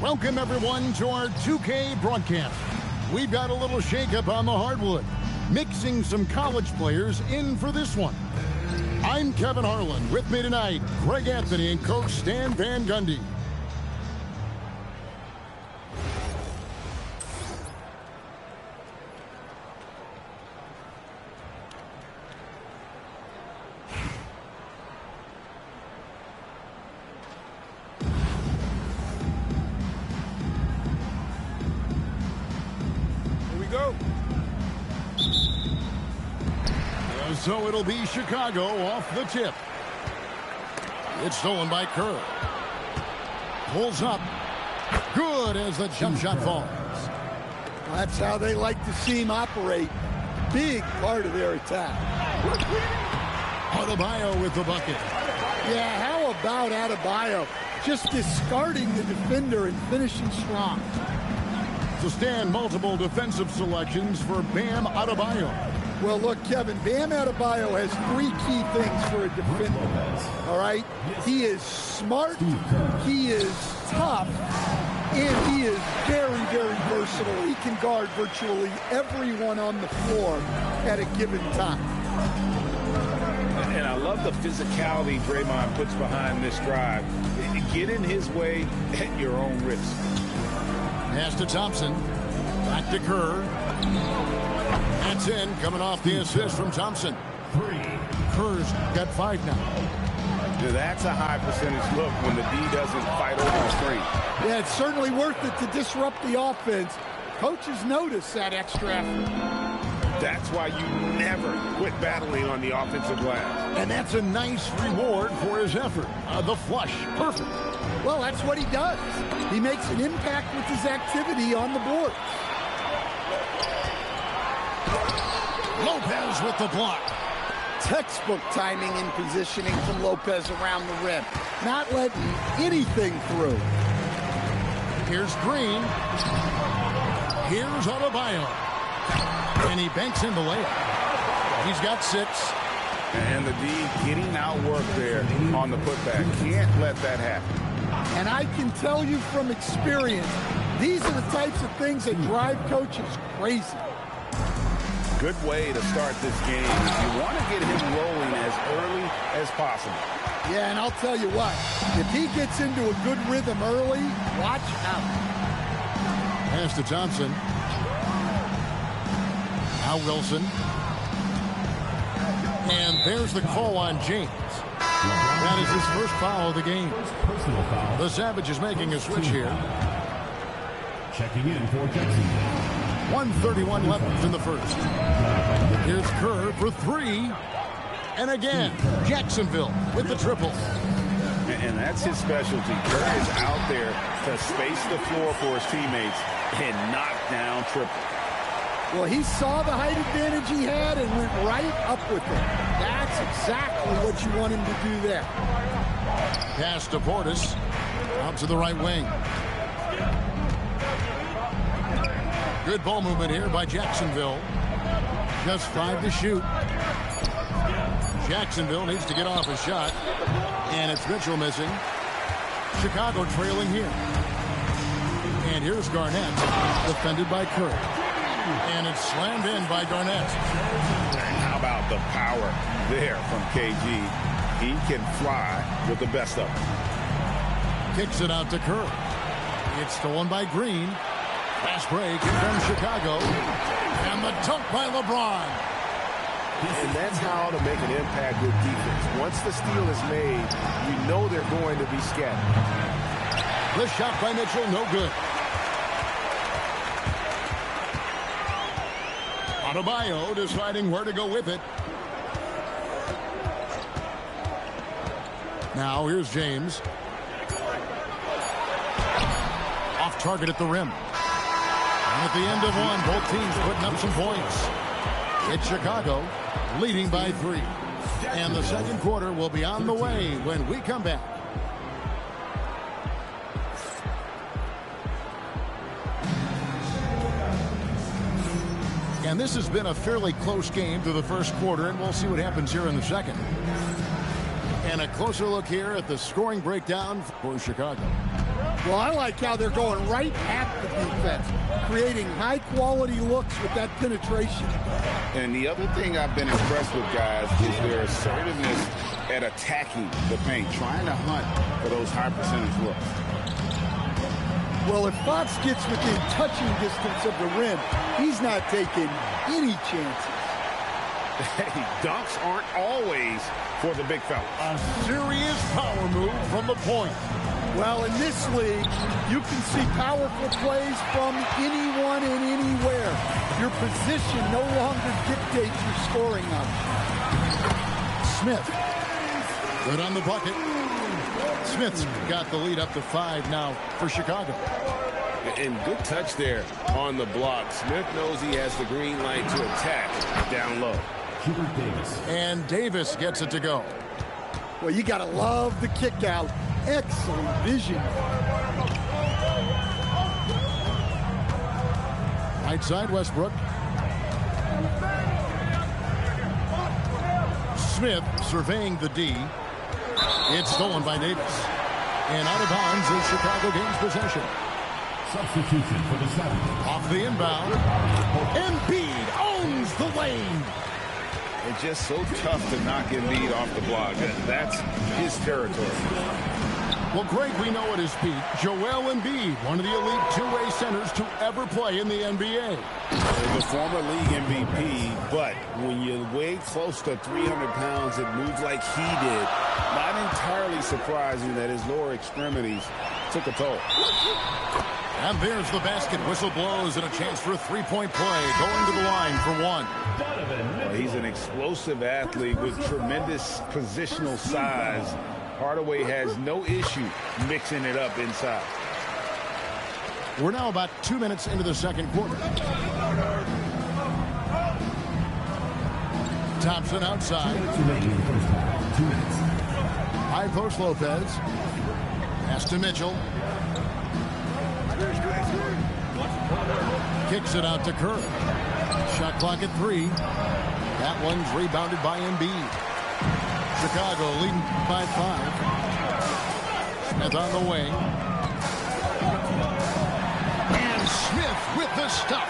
Welcome, everyone, to our 2K broadcast. We've got a little shakeup on the hardwood, mixing some college players in for this one. I'm Kevin Harlan. With me tonight, Greg Anthony and Coach Stan Van Gundy. So it'll be Chicago off the tip. It's stolen by Kerr. Pulls up. Good as the jump shot falls. That's how they like to see him operate. Big part of their attack. Adebayo with the bucket. Yeah, how about Adebayo? Just discarding the defender and finishing strong. To stand multiple defensive selections for Bam Adebayo. Well, look, Kevin, Bam Adebayo has three key things for a defender, all right? He is smart, he is tough, and he is very, very versatile. He can guard virtually everyone on the floor at a given time. And I love the physicality Draymond puts behind this drive. Get in his way at your own risk. Pass to Thompson. Back to Kerr. That's in, coming off the assist from Thompson. Kerr's got 5 now. That's a high percentage look when the D doesn't fight over the screen. Yeah, it's certainly worth it to disrupt the offense. Coaches notice that extra effort. That's why you never quit battling on the offensive glass. And that's a nice reward for his effort. The flush, perfect. Well, that's what he does. He makes an impact with his activity on the board. Lopez with the block. Textbook timing and positioning from Lopez around the rim. Not letting anything through. Here's Green. Here's Adebayo. And he banks in the layup. He's got 6. And the D getting outworked there on the putback. Can't let that happen. And I can tell you from experience, these are the types of things that drive coaches crazy. Good way to start this game. You want to get him rolling as early as possible. Yeah, and I'll tell you what, if he gets into a good rhythm early, watch out. Pass to Thompson. Now Wilson. And there's the call on James. That is his first foul of the game. The Savage is making a switch here. Checking in for Jackson. 1:31 left in the first. Here's Kerr for 3. And again, Jacksonville with the triple. And that's his specialty. Kerr is out there to space the floor for his teammates and knock down triple. Well, he saw the height advantage he had and went right up with it. That's exactly what you want him to do there. Pass to Portis. Out to the right wing. Good ball movement here by Jacksonville. Just 5 to shoot. Jacksonville needs to get off a shot. And it's Mitchell missing. Chicago trailing here. And here's Garnett. Defended by Kerr. And it's slammed in by Garnett. How about the power there from KG? He can fly with the best of them. Kicks it out to Kerr. It's stolen by Green. Fast break from Chicago. And the dunk by LeBron. And that's how to make an impact with defense. Once the steal is made, you know they're going to be scattered. The shot by Mitchell, no good. Adebayo deciding where to go with it. Now here's James. Off target at the rim. And at the end of one, both teams putting up some points. It's Chicago leading by 3. And the second quarter will be on the way when we come back. And this has been a fairly close game through the first quarter, and we'll see what happens here in the second. And a closer look here at the scoring breakdown for Chicago. Well, I like how they're going right at the defense, creating high-quality looks with that penetration. And the other thing I've been impressed with, guys, is their assertiveness at attacking the paint, trying to hunt for those high-percentage looks. Well, if Fox gets within touching distance of the rim, he's not taking any chances. Hey, dunks aren't always for the big fella. A serious power move from the point. Well, in this league, you can see powerful plays from anyone and anywhere. Your position no longer dictates your scoring option. Smith. Good on the bucket. Smith's got the lead up to 5 now for Chicago. And good touch there on the block. Smith knows he has the green light to attack down low. And Davis gets it to go. Well, you got to love the kick out. Excellent vision. Right side, Westbrook. Smith surveying the D. It's stolen by Davis. And out of bounds as Chicago gains possession. Substitution for the 7th. Off the inbound. Embiid owns the lane. It's just so tough to knock Embiid off the block. That's his territory. Well, Greg, we know at his peak, Joel Embiid, one of the elite two-way centers to ever play in the NBA. The former league MVP, but when you weigh close to 300 pounds and move like he did, not entirely surprising that his lower extremities took a toll. And there's the basket. Whistle blows and a chance for a three-point play. Going to the line for 1. Well, he's an explosive athlete with tremendous positional size. Hardaway has no issue mixing it up inside. We're now about 2 minutes into the second quarter. Thompson outside. 2 minutes in the first half. 2 minutes. High post Lopez. Pass to Mitchell. Kicks it out to Kerr. Shot clock at 3. That one's rebounded by Embiid. Chicago leading by 5. Smith on the wing. And Smith with the stuff.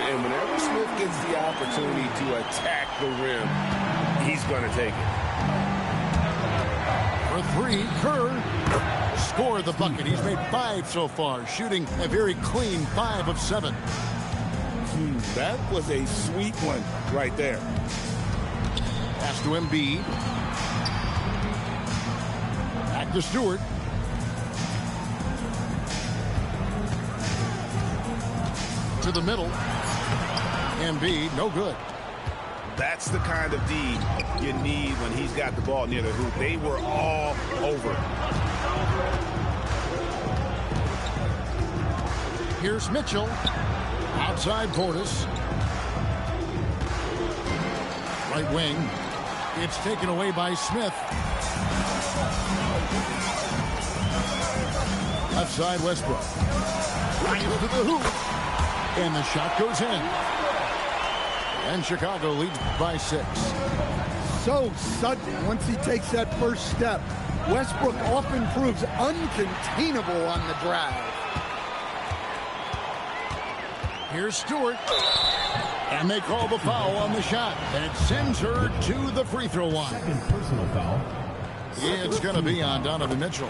And whenever Smith gets the opportunity to attack the rim, he's going to take it. For 3, Kerr scored the bucket. He's made 5 so far, shooting a very clean 5 of 7. That was a sweet one right there. Pass to Embiid. Back to Stewart. To the middle. Embiid, no good. That's the kind of D you need when he's got the ball near the hoop. They were all over. Here's Mitchell. Outside Portis. Right wing. It's taken away by Smith. Left side Westbrook. Right into the hoop. And the shot goes in. And Chicago leads by 6. So sudden once he takes that first step. Westbrook often proves uncontainable on the drive. Here's Stewart. And they call the foul on the shot. And it sends her to the free throw line. Second personal foul. It's going to be on Donovan Mitchell.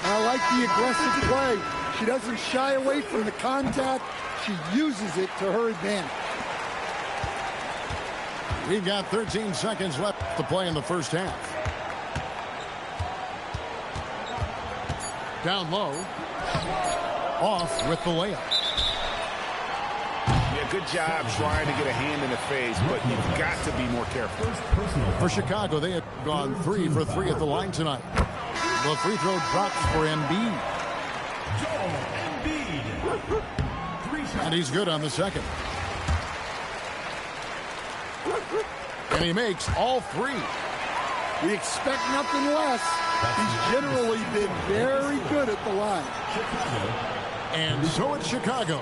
I like the aggressive play. She doesn't shy away from the contact. She uses it to her advantage. We've got 13 seconds left to play in the first half. Down low. Off with the layup. Yeah, good job trying to get a hand in the face, but you've got to be more careful. For Chicago, they have gone 3 for 3 at the line tonight. The free throw drops for Embiid. And he's good on the second. And he makes all 3. We expect nothing less. He's generally been very good at the line. And so it's Chicago,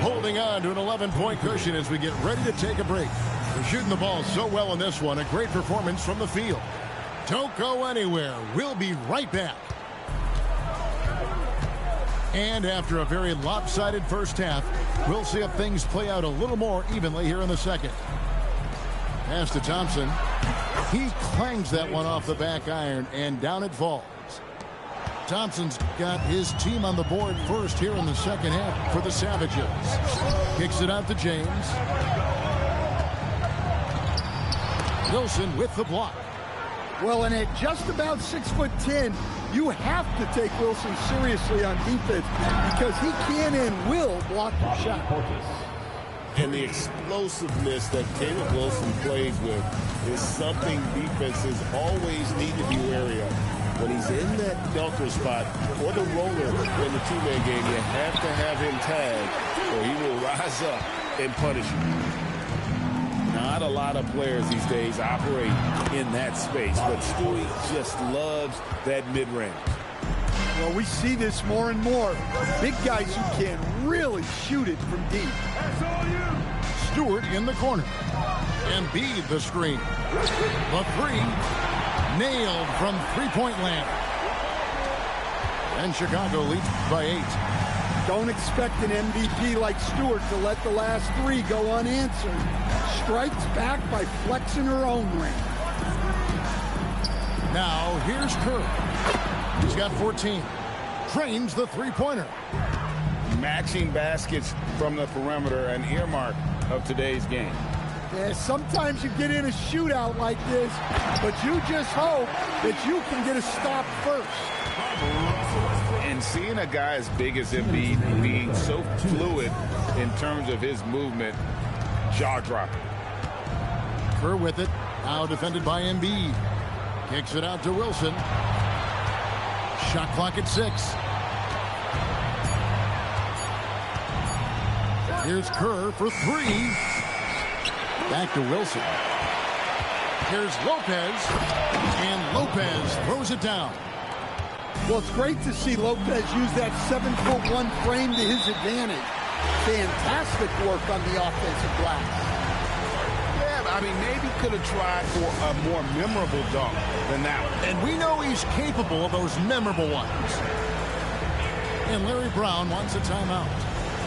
holding on to an 11-point cushion as we get ready to take a break. They're shooting the ball so well in this one. A great performance from the field. Don't go anywhere. We'll be right back. And after a very lopsided first half, we'll see if things play out a little more evenly here in the second. Pass to Thompson. He clangs that one off the back iron, and down it falls. Thompson's got his team on the board first here in the second half for the Savages. Kicks it out to James. Wilson with the block. Well, and at just about 6'10", you have to take Wilson seriously on defense because he can and will block your shot. And the explosiveness that Caleb Wilson plays with is something defenses always need to be wary of. When he's in that dunker spot or the roller in the two-man game, you have to have him tagged or he will rise up and punish you. Not a lot of players these days operate in that space, but Stewie just loves that mid-range. Well, we see this more and more. Big guys who can really shoot it from deep. Stewart in the corner. Embiid the screen. The three. Nailed from three-point land. And Chicago leads by 8. Don't expect an MVP like Stewart to let the last three go unanswered. Strikes back by flexing her own ring. Now here's Kerr. He's got 14. Trains the three-pointer. Matching baskets from the perimeter, an earmark of today's game. Yeah, sometimes you get in a shootout like this, but you just hope that you can get a stop first. And seeing a guy as big as Embiid being so fluid in terms of his movement, jaw-dropping. Kerr with it. Now defended by Embiid. Kicks it out to Wilson. Shot clock at 6. Here's Kerr for 3. Back to Wilson. Here's Lopez. And Lopez throws it down. Well, it's great to see Lopez use that 7'1" frame to his advantage. Fantastic work on the offensive glass. Yeah, I mean, maybe could have tried for a more memorable dunk than that one. And we know he's capable of those memorable ones. And Larry Brown wants a timeout.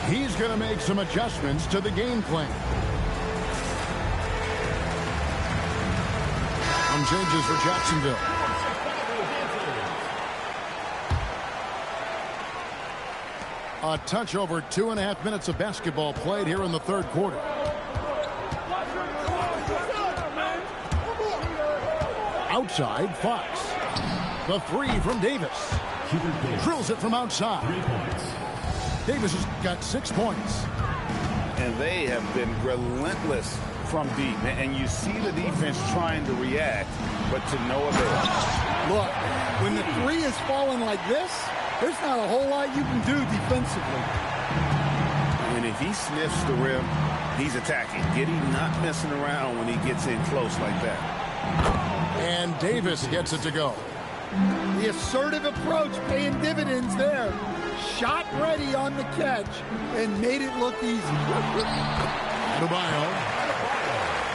He's going to make some adjustments to the game plan. Some changes for Jacksonville. A touch over 2.5 minutes of basketball played here in the third quarter. Outside, Fox. The three from Davis. Drills it from outside. Davis has got 6 points. And they have been relentless from deep. And you see the defense trying to react, but to no avail. Look, when the three is falling like this, there's not a whole lot you can do defensively. And if he sniffs the rim, he's attacking. Not messing around when he gets in close like that. And Davis gets it to go. The assertive approach paying dividends there. Shot ready on the catch and made it look easy. Adebayo.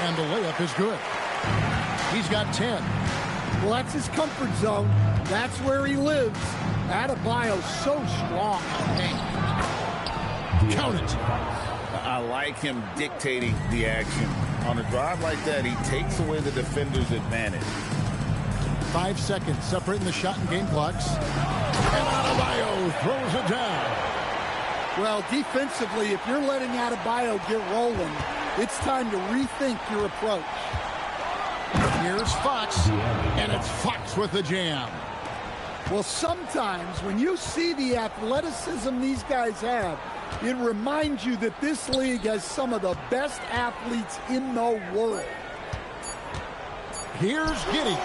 And the layup is good. He's got 10. Well, that's his comfort zone. That's where he lives. Adebayo's so strong. Count it. I like him dictating the action. On a drive like that, he takes away the defender's advantage. 5 seconds separating the shot and game clocks. And Adebayo throws it down. Well, defensively, if you're letting Adebayo get rolling, it's time to rethink your approach. Here's Fox, and it's Fox with the jam. Well, sometimes when you see the athleticism these guys have, it reminds you that this league has some of the best athletes in the world. Here's Giddey.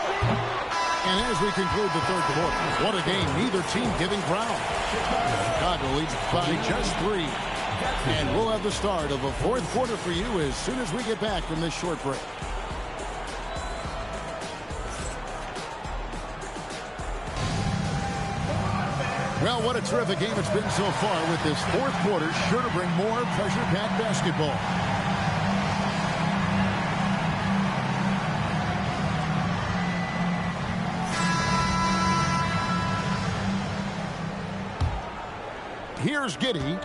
And as we conclude the third quarter, what a game, neither team giving ground. Chicago leads by just 3. And we'll have the start of a fourth quarter for you as soon as we get back from this short break. Well, what a terrific game it's been so far with this fourth quarter. Sure to bring more pressure-packed basketball. Here's Giddey.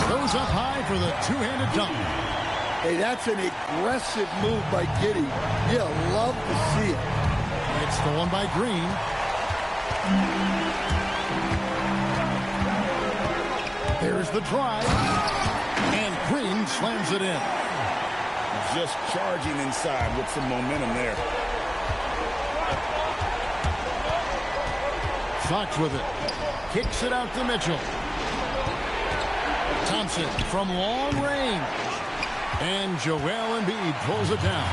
Goes up high for the two-handed dunk. Hey, that's an aggressive move by Giddey. You'll love to see it. It's stolen by Green. There's the drive. And Green slams it in. Just charging inside with some momentum there. Fox with it. Kicks it out to Mitchell. Thompson from long range. And Joel Embiid pulls it down.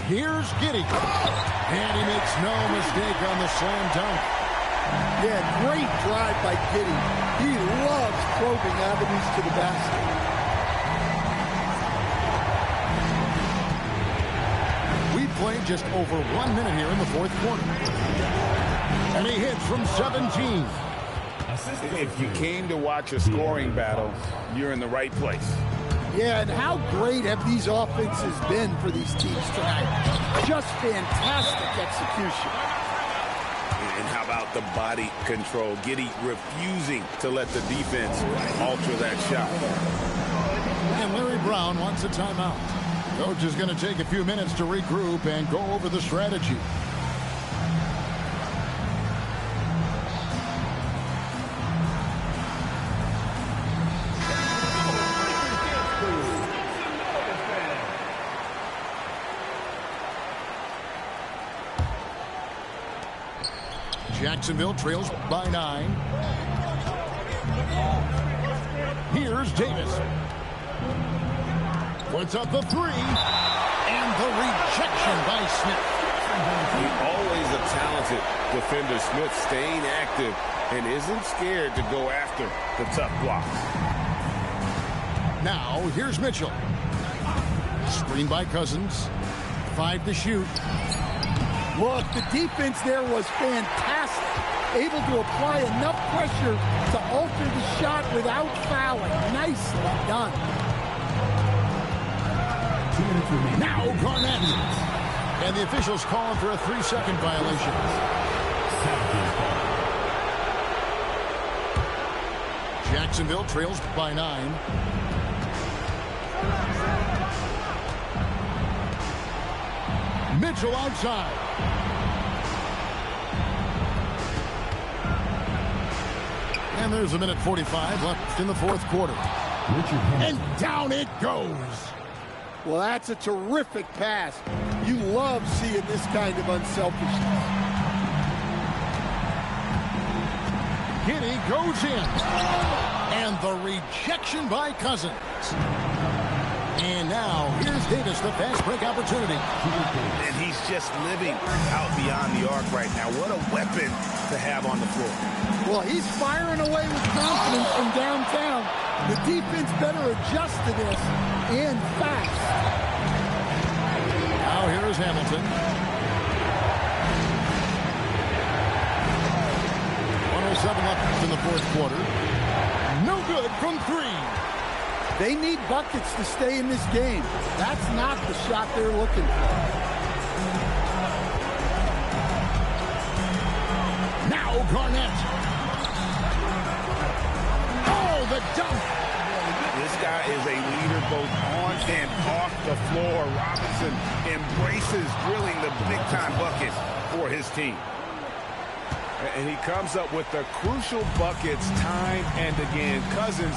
Here's Giddey. And he makes no mistake on the slam dunk. Yeah, great drive by Giddey. He loves probing avenues to the basket. We played just over 1 minute here in the fourth quarter. And he hits from 17. If you came to watch a scoring battle, you're in the right place. Yeah, and how great have these offenses been for these teams tonight? Just fantastic execution. And how about the body control? Giddey refusing to let the defense alter that shot. And Larry Brown wants a timeout. Coach is going to take a few minutes to regroup and go over the strategy. Jacksonville trails by 9. Here's Davis. Puts up the 3. And the rejection by Smith. Always a talented defender. Smith staying active and isn't scared to go after the tough blocks. Now, here's Mitchell. Screen by Cousins. 5 to shoot. Look, the defense there was fantastic. Able to apply enough pressure to alter the shot without fouling. Nicely done. 2 minutes remaining. Now Garnett. And the officials calling for a 3-second violation. Jacksonville trails by 9. Mitchell outside. And there's 1:45 left in the fourth quarter. And down it goes. Well, that's a terrific pass. You love seeing this kind of unselfishness. Giddey goes in. And the rejection by Cousins. And now, here's Davis, the fast break opportunity. And he's just living out beyond the arc right now. What a weapon to have on the floor. Well, he's firing away with confidence from downtown. The defense better adjust to this, and fast. Now here is Hamilton. 107 left in the fourth quarter. No good from 3. They need buckets to stay in this game. That's not the shot they're looking for. Now Garnett. Oh, the dunk. This guy is a leader both on and off the floor. Robinson embraces drilling the big-time bucket for his team. And he comes up with the crucial buckets time and again. Cousins,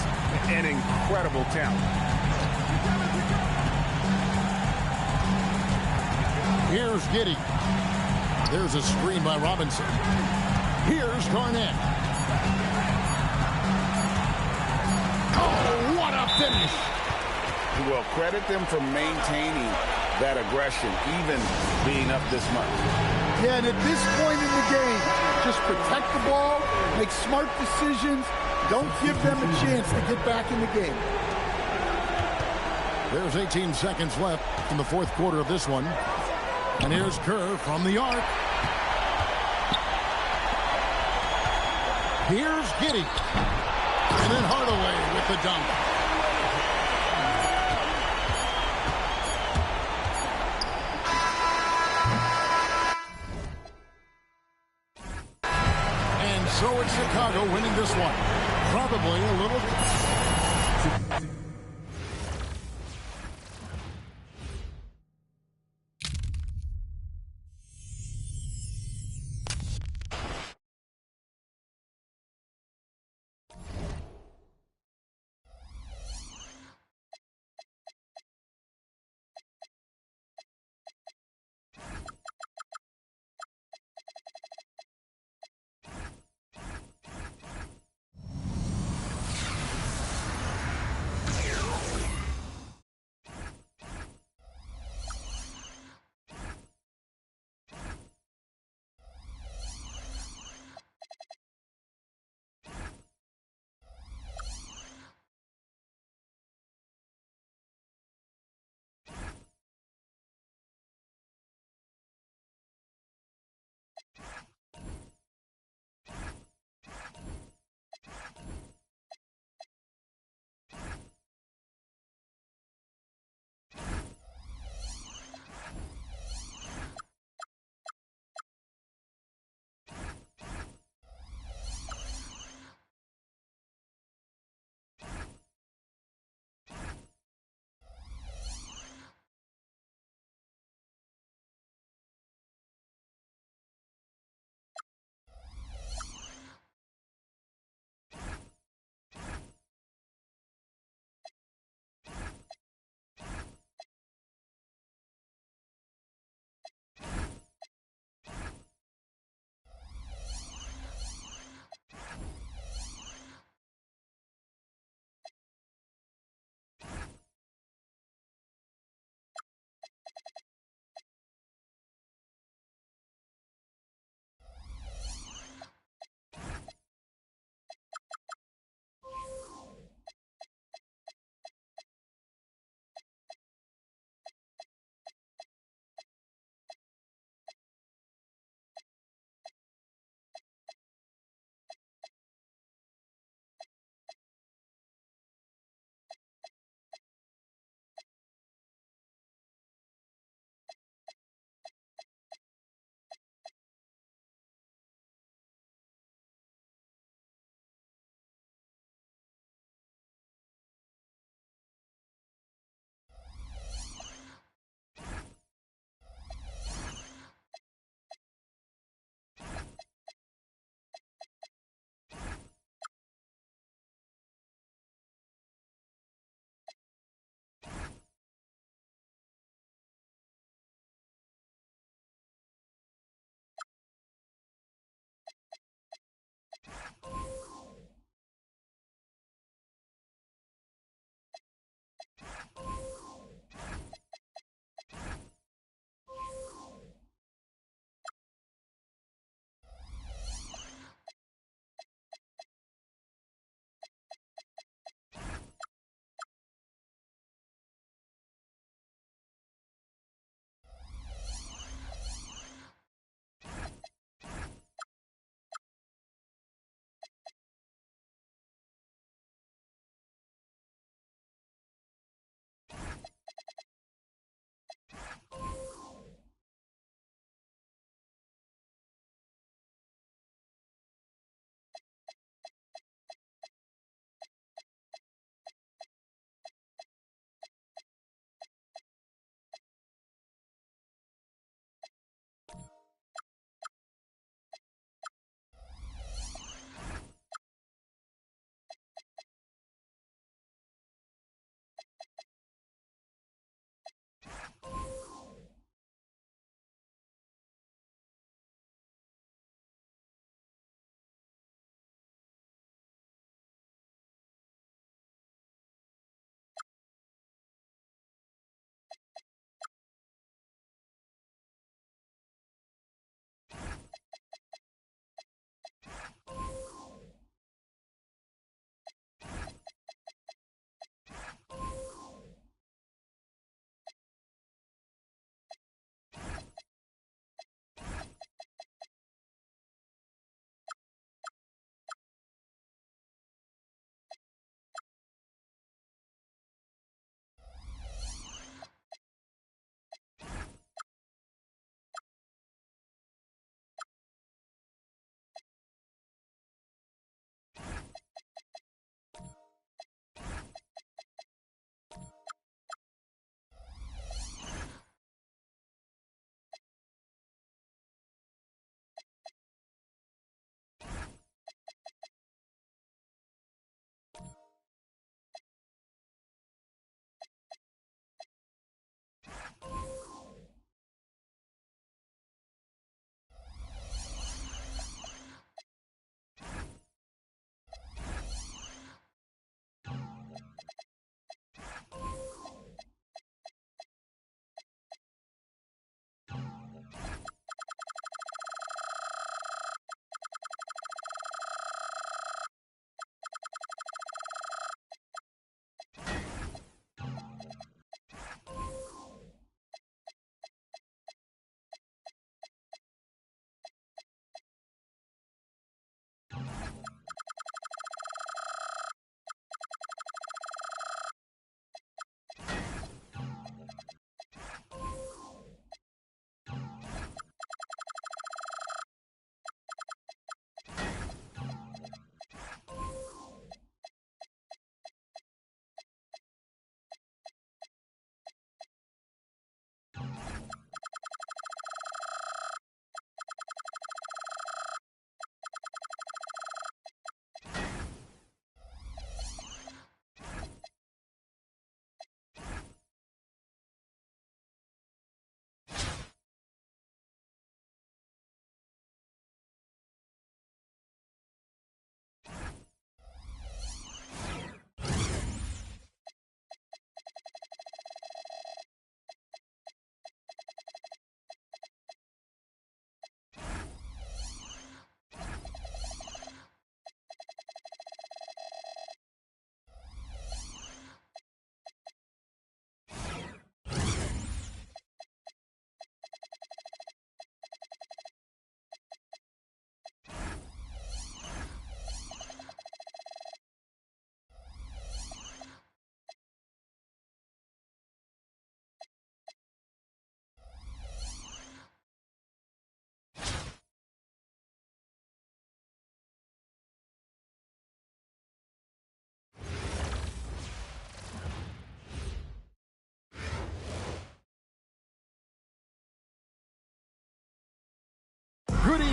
an incredible talent. Here's Giddey. There's a screen by Robinson. Here's Garnett. Oh, what a finish. Well, credit them for maintaining that aggression, even being up this much. Yeah, and at this point in the game, just protect the ball, make smart decisions, don't give them a chance to get back in the game. There's 18 seconds left in the fourth quarter of this one. And here's Kerr from the arc. Here's Giddey. And then Hardaway with the dunk. So it's Chicago winning this one. Probably a little...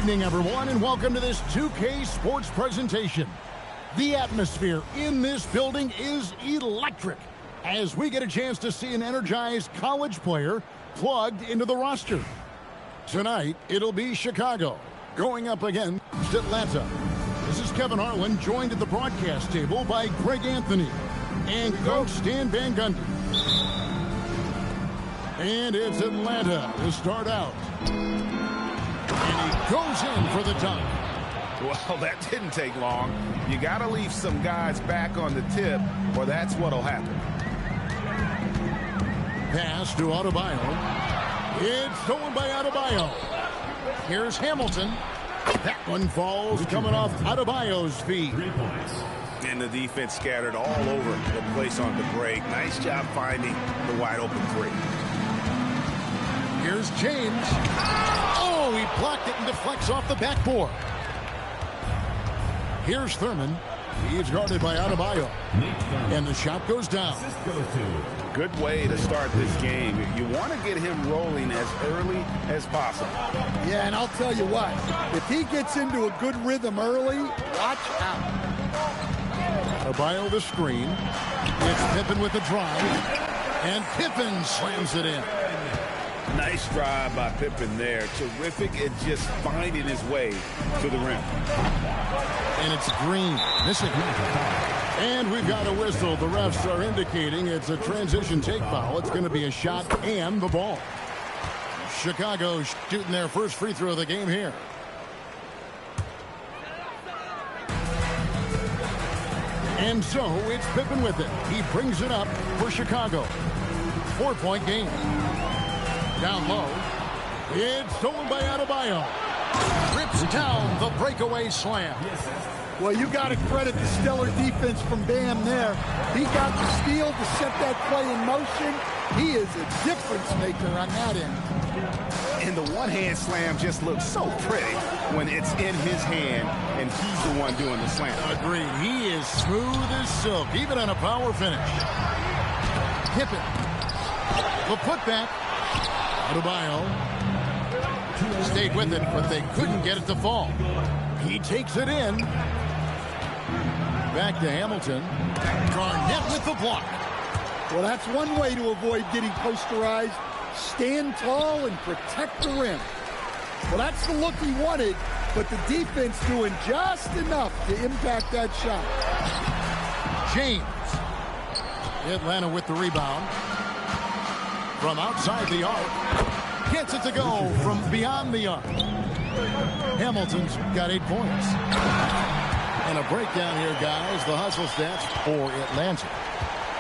evening, everyone, and welcome to this 2K Sports presentation. The atmosphere in this building is electric as we get a chance to see an energized college player plugged into the roster. Tonight, it'll be Chicago going up against Atlanta. This is Kevin Harlan, joined at the broadcast table by Greg Anthony and Coach Stan Van Gundy. And it's Atlanta to start out. And he goes in for the dunk. Well, that didn't take long. You got to leave some guys back on the tip, or that's what'll happen. Pass to Adebayo. It's stolen by Adebayo. Here's Hamilton. That one falls coming off Adebayo's feet. 3 points. And the defense scattered all over the place on the break. Nice job finding the wide open three. Here's James. Oh, he blocked it and deflects off the backboard. Here's Thurman. He's guarded by Adebayo. And the shot goes down. Good way to start this game. You want to get him rolling as early as possible. Yeah, and I'll tell you what, if he gets into a good rhythm early, watch out. Adebayo the screen. It's Pippen with the drive. And Pippen slams it in. Nice drive by Pippen there. Terrific at just finding his way to the rim. And it's Green missing. And we've got a whistle. The refs are indicating it's a transition take foul. It's going to be a shot and the ball. Chicago shooting their first free throw of the game here. And so it's Pippen with it. He brings it up for Chicago. 4-point game. Down low. It's stolen by Adebayo. Rips down the breakaway slam. Well, you got to credit the stellar defense from Bam there. He got the steal to set that play in motion. He is a difference maker on that end. And the one-hand slam just looks so pretty when it's in his hand and he's the one doing the slam. Agreed. He is smooth as silk, even on a power finish. Pippen. The putback. Adebayo stayed with it, but they couldn't get it to fall. He takes it in. Back to Hamilton. Garnett with the block. Well, that's one way to avoid getting posterized. Stand tall and protect the rim. Well, that's the look he wanted, but the defense doing just enough to impact that shot. James. Atlanta with the rebound. From outside the arc. Gets it to go from beyond the arc. Hamilton's got 8 points. And a breakdown here, guys. The hustle stats for Atlanta.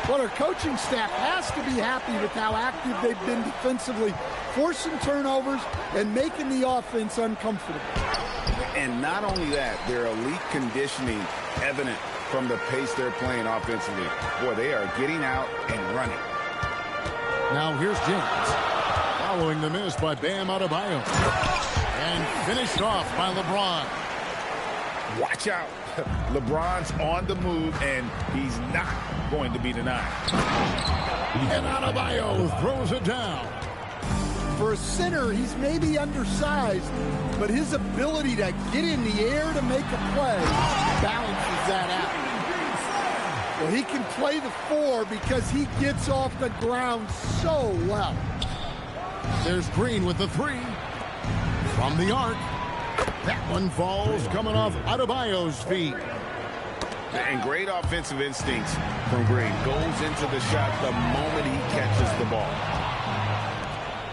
Well, our coaching staff has to be happy with how active they've been defensively, forcing turnovers and making the offense uncomfortable. And not only that, their elite conditioning evident from the pace they're playing offensively. Boy, they are getting out and running. Now here's James. Following the miss by Bam Adebayo. And finished off by LeBron. Watch out. LeBron's on the move, and he's not going to be denied. And Adebayo throws it down. For a center, he's maybe undersized, but his ability to get in the air to make a play balances that out. Well, he can play the 4 because he gets off the ground so well. There's Green with the 3. From the arc. That one falls coming off Adebayo's feet. And great offensive instincts from Green. Goes into the shot the moment he catches the ball.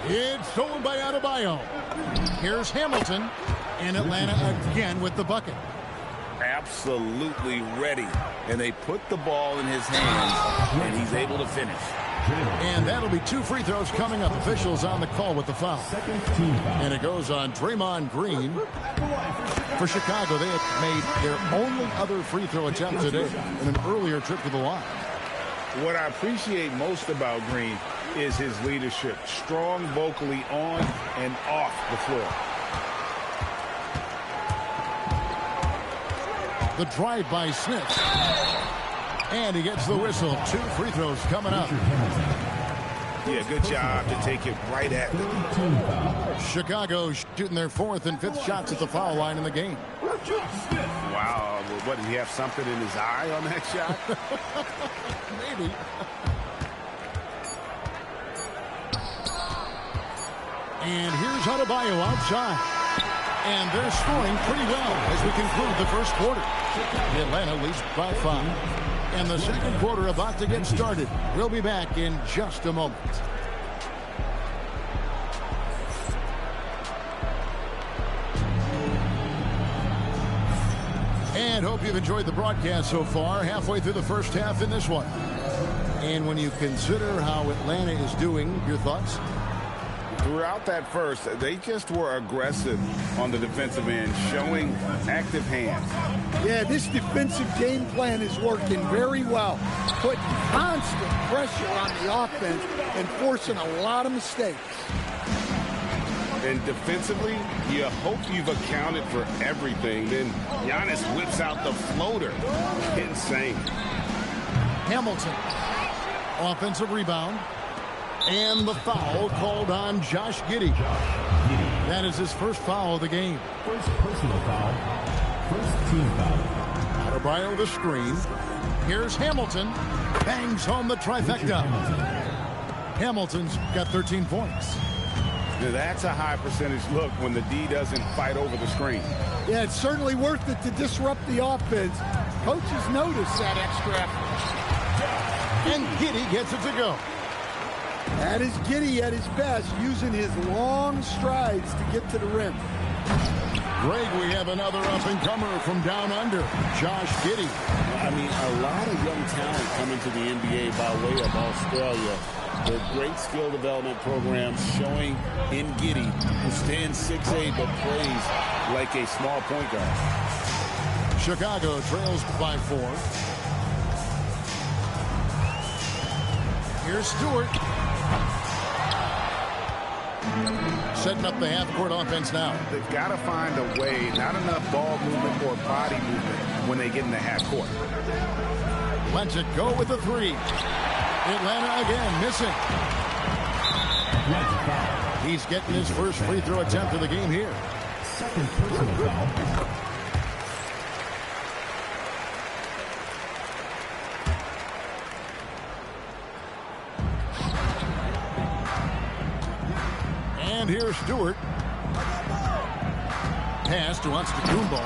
It's stolen by Adebayo. Here's Hamilton. And Atlanta again with the bucket. Absolutely ready. And they put the ball in his hands, and he's able to finish. And that'll be 2 free throws coming up. Officials on the call with the foul. And it goes on Draymond Green. For Chicago, they have made their only other free throw attempt today in an earlier trip to the line. What I appreciate most about Green is his leadership. Strong vocally on and off the floor. The drive by Smith. And he gets the whistle. 2 free throws coming up. Yeah, good job to take it right at them. Chicago shooting their 4th and 5th shots at the foul line in the game. Wow, what, did he have something in his eye on that shot? Maybe. And here's Adebayo outside. And they're scoring pretty well as we conclude the first quarter. Atlanta leads by 5. And the second quarter about to get started. We'll be back in just a moment. And hope you've enjoyed the broadcast so far. Halfway through the first half in this one. And when you consider how Atlanta is doing, your thoughts? Throughout that first, they just were aggressive on the defensive end, showing active hands. Yeah, this defensive game plan is working very well. Putting constant pressure on the offense and forcing a lot of mistakes. And defensively, you hope you've accounted for everything. Then Giannis whips out the floater. Insane. Hamilton. Offensive rebound. And the foul called on Josh Giddey. That is his first foul of the game. First personal foul. First team foul. Adebayo the screen. Here's Hamilton. Bangs home the trifecta. Hamilton's got 13 points. Now that's a high percentage look when the D doesn't fight over the screen. Yeah, it's certainly worth it to disrupt the offense. Coaches notice that extra effort. And Giddey gets it to go. That is Giddey at his best, using his long strides to get to the rim. Greg, we have another up-and-comer from down under, Josh Giddey. I mean, a lot of young talent coming to the NBA by way of Australia. The great skill development program showing in Giddey, who stands 6'8", but plays like a small point guard. Chicago trails by 4. Here's Stewart. Setting up the half-court offense now. They've got to find a way, not enough ball movement or body movement when they get in the half-court. Lets it go with the 3. Atlanta again missing. He's getting his first free throw attempt of the game here. Second personal foul. And here's Stewart. Pass to Antetokounmpo.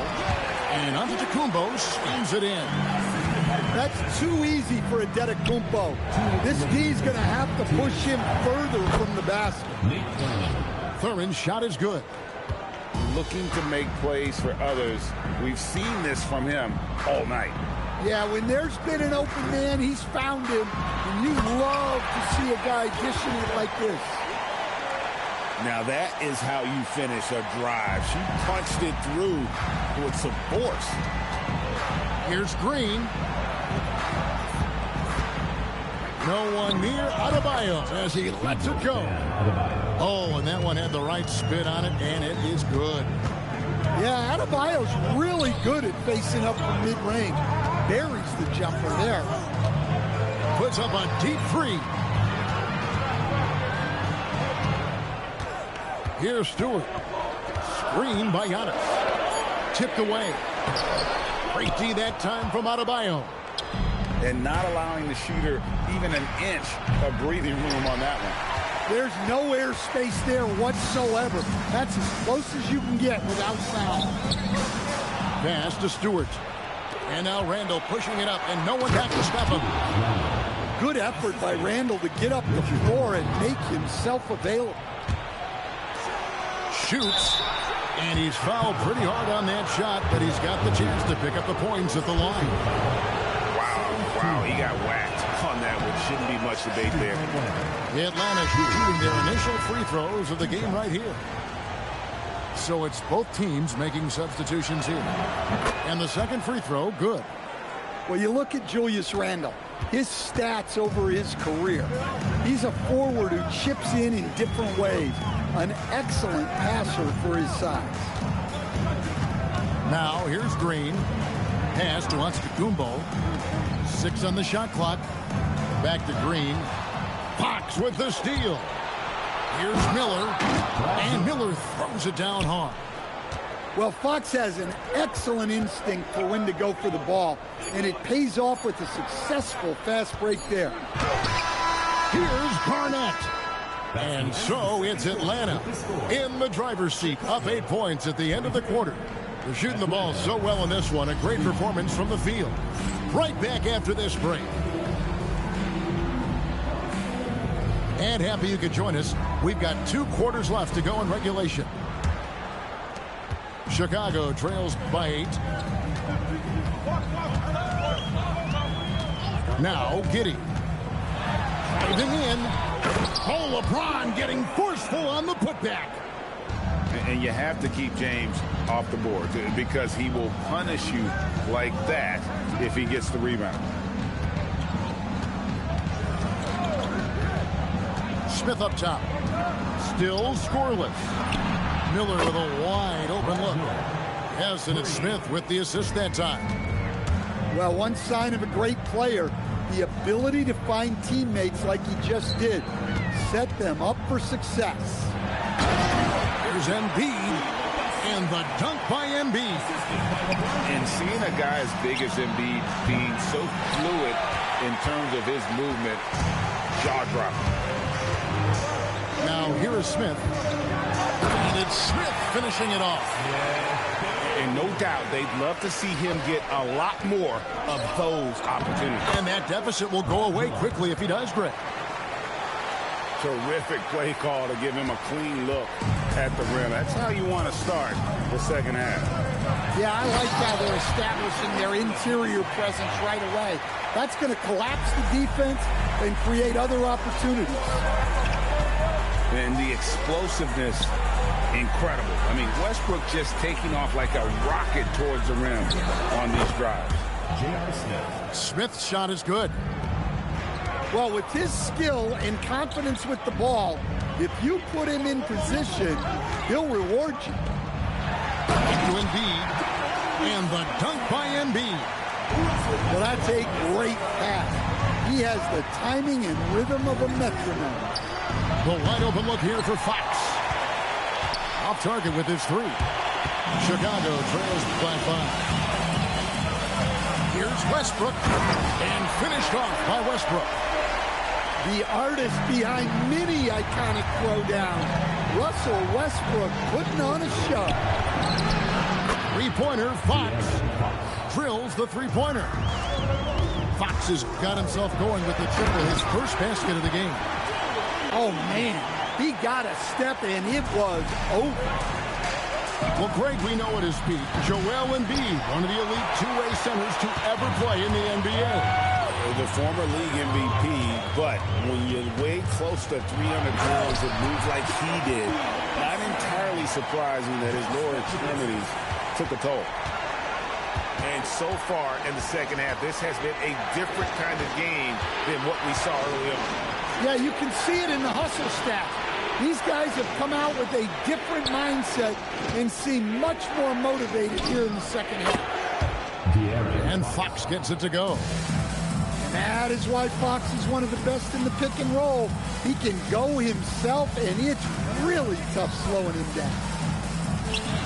And Antetokounmpo spins it in. That's too easy for Antetokounmpo. This D's going to have to push him further from the basket. Thurin's shot is good. Looking to make plays for others. We've seen this from him all night. Yeah, when there's been an open man, he's found him. And you love to see a guy dishing it like this. Now that is how you finish a drive. She punched it through with some force. Here's Green. No one near Adebayo as he lets it go. Oh, and that one had the right spin on it, and it is good. Yeah, Adebayo's really good at facing up from mid-range. Buries the jumper there. Puts up a deep 3. Here's Stewart. Screen by Giannis. Tipped away. Great D that time from Adebayo. And not allowing the shooter even an inch of breathing room on that one. There's no air space there whatsoever. That's as close as you can get without foul. Pass to Stewart. And now Randall pushing it up, and no one back to stop him. Good effort by Randall to get up the floor and make himself available. Shoots, and he's fouled pretty hard on that shot, but he's got the chance to pick up the points at the line. Wow, he got whacked on that, which shouldn't be much debate there. Atlanta shooting their initial free throws of the game right here. So it's both teams making substitutions here. And the second free throw, good. Well, you look at Julius Randle, his stats over his career. He's a forward who chips in different ways. An excellent passer for his size. Now, here's Green. Pass to Antetokounmpo. 6 on the shot clock. Back to Green. Fox with the steal. Here's Miller, and Miller throws it down hard. Well, Fox has an excellent instinct for when to go for the ball, and it pays off with a successful fast break there. Here's Garnett. And so it's Atlanta in the driver's seat, up 8 points at the end of the quarter. They're shooting the ball so well in this one. A great performance from the field. Right back after this break. And happy you could join us. We've got 2 quarters left to go in regulation. Chicago trails by 8. Now Giddey. Driving in. Oh, LeBron getting forceful on the putback. And you have to keep James off the board because he will punish you like that if he gets the rebound. Smith up top. Still scoreless. Miller with a wide open look. Yes, and it's Smith with the assist that time. Well, one sign of a great player, the ability to find teammates like he just did. Set them up for success. Here's Embiid, and the dunk by Embiid. And seeing a guy as big as Embiid being so fluid in terms of his movement, jaw-dropping. Now here is Smith. And it's Smith finishing it off. And no doubt they'd love to see him get a lot more of those opportunities. And that deficit will go away quickly if he does, Greg. Terrific play call to give him a clean look at the rim. That's how you want to start the second half. Yeah, I like how they're establishing their interior presence right away. That's going to collapse the defense and create other opportunities. And the explosiveness, incredible. I mean, Westbrook just taking off like a rocket towards the rim on these drives. J.R. Smith. Smith's shot is good. Well, with his skill and confidence with the ball, if you put him in position, he'll reward you. To Embiid, and the dunk by Embiid. Well, that's a great pass. He has the timing and rhythm of a metronome. The wide open look here for Fox. Off target with his 3. Chicago trails by 5. Here's Westbrook, and finished off by Westbrook. The artist behind many iconic throwdowns, Russell Westbrook putting on a show. Three-pointer, Fox drills the three-pointer. Fox has got himself going with the triple, his first basket of the game. Oh, man, he got a step and it was over. Well, Greg, we know at his peak, Joel Embiid, one of the elite two-way centers to ever play in the NBA. The former league MVP, but when you weigh close to 300 pounds and move like he did, not entirely surprising that his lower extremities took a toll. And so far in the second half, this has been a different kind of game than what we saw early on. Yeah, you can see it in the hustle stats. These guys have come out with a different mindset and seem much more motivated here in the second half. And Fox gets it to go. That is why Fox is one of the best in the pick and roll. He can go himself, and it's really tough slowing him down.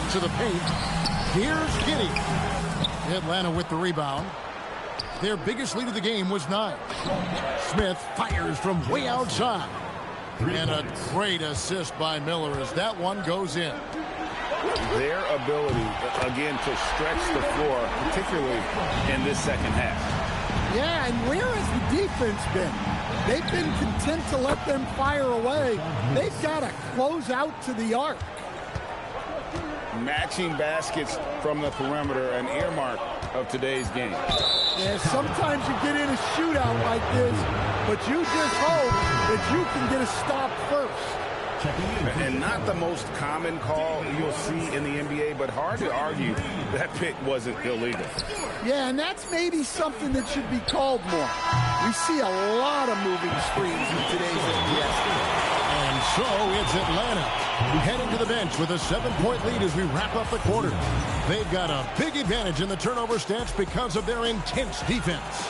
To the paint. Here's Giddey. Atlanta with the rebound. Their biggest lead of the game was 9. Smith fires from way outside. And a great assist by Miller as that one goes in. Their ability, again, to stretch the floor, particularly in this second half. Yeah, and where has the defense been? They've been content to let them fire away. They've got to close out to the arc. Matching baskets from the perimeter, an earmark of today's game. Yeah, sometimes you get in a shootout like this, but you just hope that you can get a stop first. And not the most common call you'll see in the NBA, but hard to argue that pick wasn't illegal. Yeah, and that's maybe something that should be called more. We see a lot of moving screens in today's NBA. And so it's Atlanta heading to the bench with a 7-point lead as we wrap up the quarter. They've got a big advantage in the turnover stats because of their intense defense.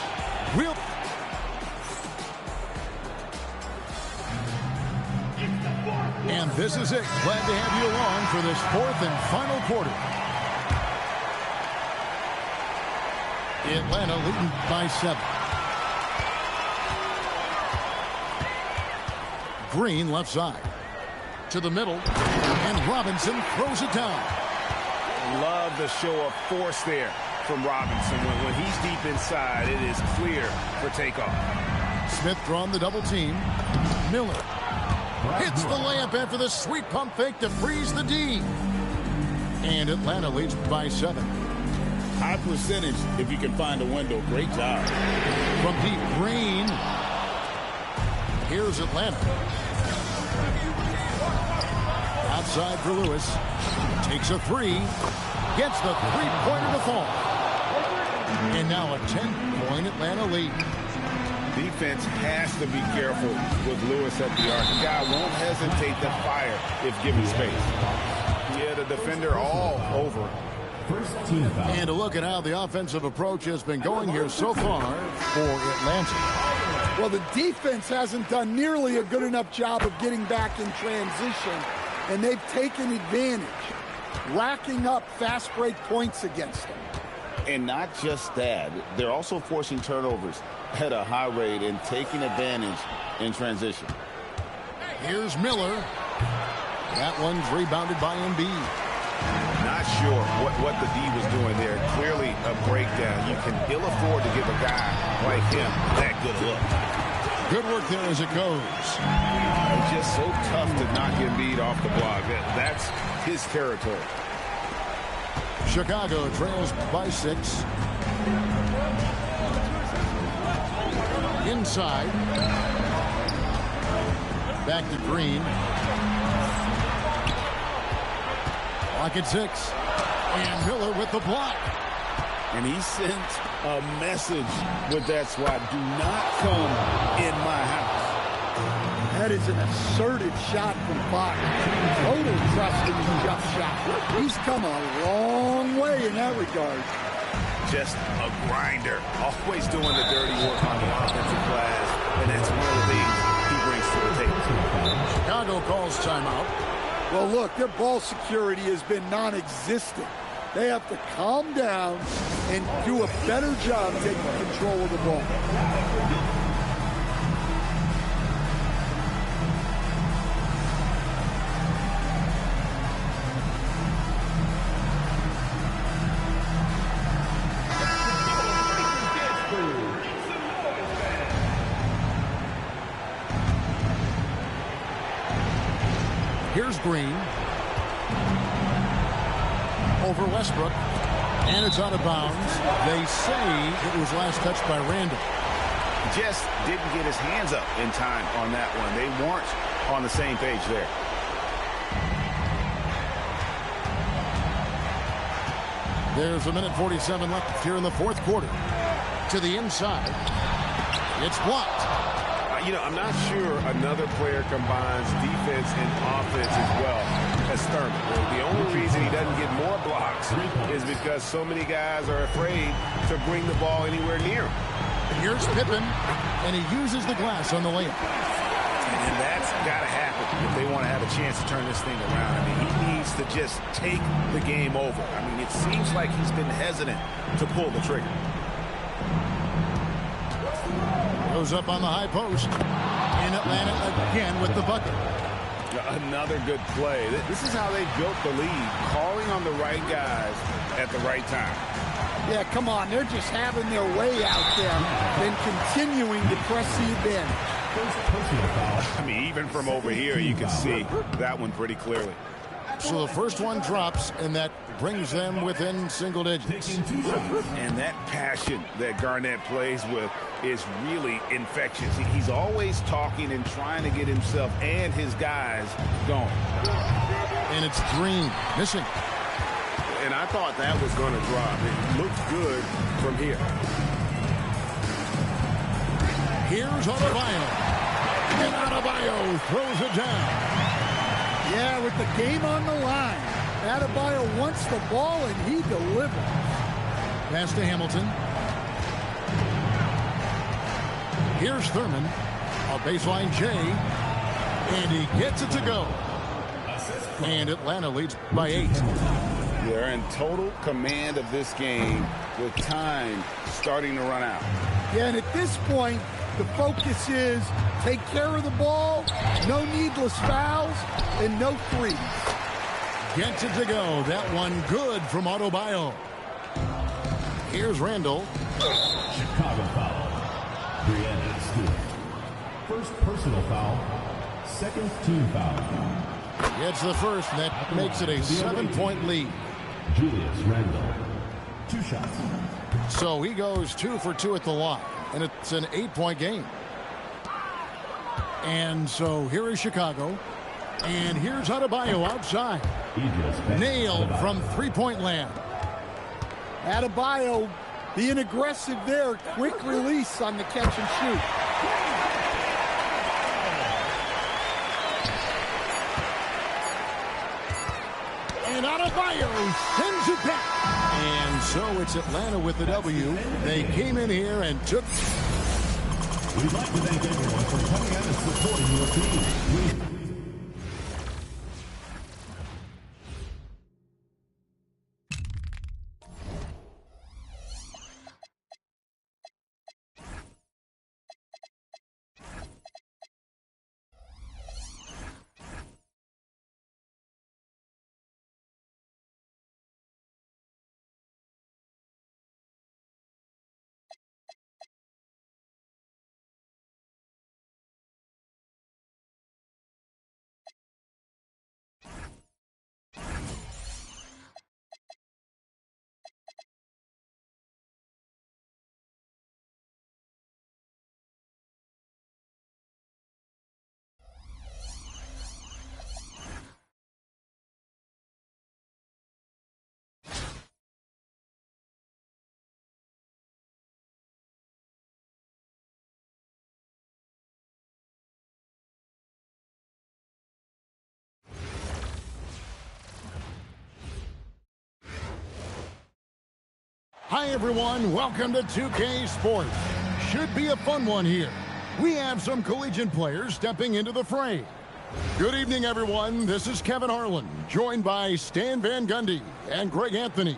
And this is it. Glad to have you along for this fourth and final quarter. Atlanta leading by 7. Green left side. To the middle. And Robinson throws it down. Love the show of force there from Robinson. When he's deep inside, it is clear for takeoff. Smith drawing the double team. Miller hits the layup after the sweet pump fake to freeze the D. And Atlanta leads by 7. High percentage if you can find a window. Great job. From deep, Green. Here's Atlanta. Outside for Lewis. Takes a 3. Gets the three-pointer to fall. And now a 10-point Atlanta lead. Defense has to be careful with Lewis at the arc. The guy won't hesitate to fire if given space. Yeah, the defender all over. First team foul. And a look at how the offensive approach has been going here so far for Atlanta. Well, the defense hasn't done nearly a good enough job of getting back in transition, and they've taken advantage, racking up fast break points against them. And not just that, they're also forcing turnovers at a high rate and taking advantage in transition. Here's Miller. That one's rebounded by Embiid. Not sure what the D was doing there. Clearly a breakdown. You can ill afford to give a guy like him that good look. Good work there as it goes. It's just so tough to knock Embiid off the block. That's his territory. Chicago trails by 6. Inside. Back to Green. Clock at 6. And Miller with the block. And he sent a message with that swat. Do not come in my house. That is an assertive shot from Fox. Total trust in his jump shot. He's come a long way in that regard. Just a grinder. Always doing the dirty work on the offensive glass. And that's one of the things he brings to the table. Chicago calls timeout. Well, look, their ball security has been non-existent. They have to calm down and do a better job taking control of the ball. Here's Green. Over Westbrook. And it's out of bounds. They say it was last touched by Randall. Just didn't get his hands up in time on that one. They weren't on the same page there. There's a minute 47 left here in the fourth quarter. To the inside. It's blocked. I'm not sure another player combines defense and offense as well as Thurman. The only reason he doesn't get more blocks is because so many guys are afraid to bring the ball anywhere near him. Here's Pippen, and he uses the glass on the layup. And that's got to happen if they want to have a chance to turn this thing around. I mean, he needs to just take the game over. I mean, it seems like he's been hesitant to pull the trigger. Goes up on the high post. In Atlanta again with the bucket. Another good play. This is how they built the lead, calling on the right guys at the right time. Yeah, come on. They're just having their way out there and continuing to press the advantage. I mean, even from over here, you can see that one pretty clearly. So the first one drops, and that brings them within single digits. And that passion that Garnett plays with is really infectious. He's always talking and trying to get himself and his guys going. And it's Green missing. And I thought that was going to drop. It looked good from here. Here's Adebayo. And Adebayo throws it down. Yeah, with the game on the line. Adebayo wants the ball, and he delivers. Pass to Hamilton. Here's Thurman. A baseline J. And he gets it to go. And Atlanta leads by 8. They're in total command of this game with time starting to run out. Yeah, and at this point, the focus is take care of the ball, no needless fouls, and no threes. Gets it to go. That one good from Adebayo. Here's Randall. Chicago foul. Brianna Stewart. First personal foul. Second team foul. Gets the first, and that makes it a 7-point lead. Julius Randle. 2 shots. So he goes 2 for 2 at the line, and it's an 8-point game. And so here is Chicago, and here's Adebayo outside. Nailed from 3-point land. Adebayo being aggressive there, quick release on the catch and shoot. And Adebayo sends it back. And so it's Atlanta with the W. They came in here and took. We'd like to thank everyone for coming out and supporting your team. Hi, everyone. Welcome to 2K Sports. Should be a fun one here. We have some collegiate players stepping into the fray. Good evening, everyone. This is Kevin Harlan, joined by Stan Van Gundy and Greg Anthony.